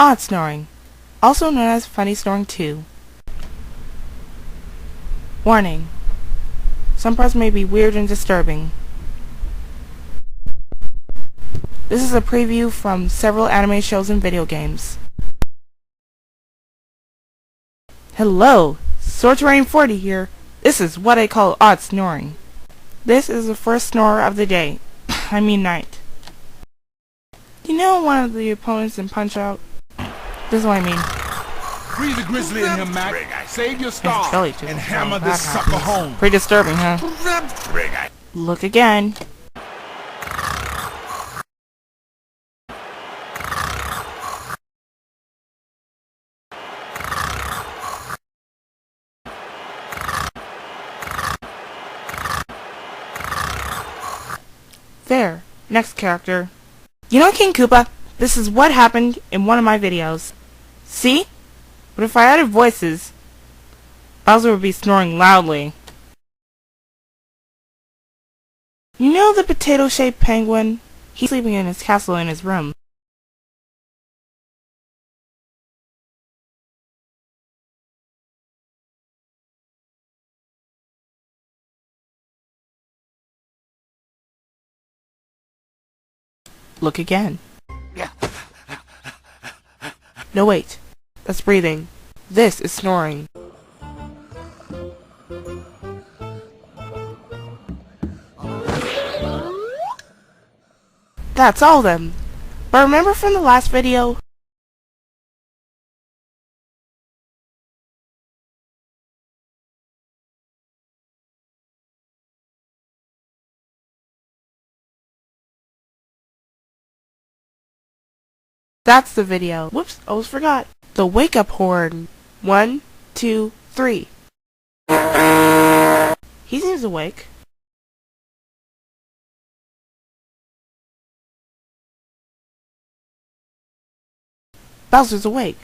Odd Snoring, also known as Funny Snoring 2. Warning: some parts may be weird and disturbing. This is a preview from several anime shows and video games. Hello, Sorterain40 here. This is what I call Odd Snoring. This is the first snore of the day. I mean night. You know one of the opponents in Punch-Out? This is what I mean. Free the grizzly in him, Mac. Save your star and hammer this sucker home. Pretty disturbing, huh? Look again. There. Next character. You know, King Koopa, this is what happened in one of my videos. See? But if I added voices, Bowser would be snoring loudly. You know the potato-shaped penguin? He's sleeping in his castle in his room. Look again. No, wait. That's breathing. This is snoring. That's all of them. But remember from the last video? That's the video. Whoops, almost forgot. The wake-up horn. 1, 2, 3. He seems awake. Bowser's awake.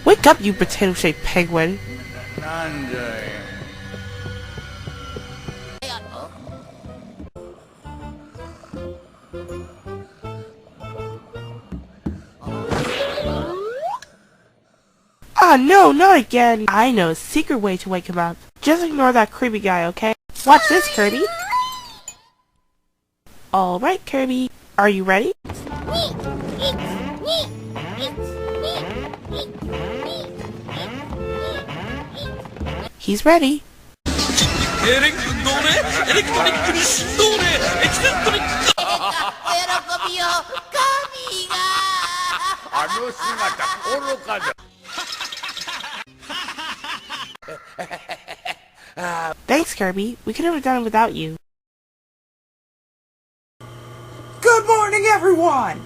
Wake up, you potato-shaped penguin. Ah, no, not again. I know a secret way to wake him up. Just ignore that Kirby guy, okay? Watch this, Kirby. Alright, Kirby. Are you ready? He's ready. Thanks, Kirby. We could have done it without you. Good morning, everyone!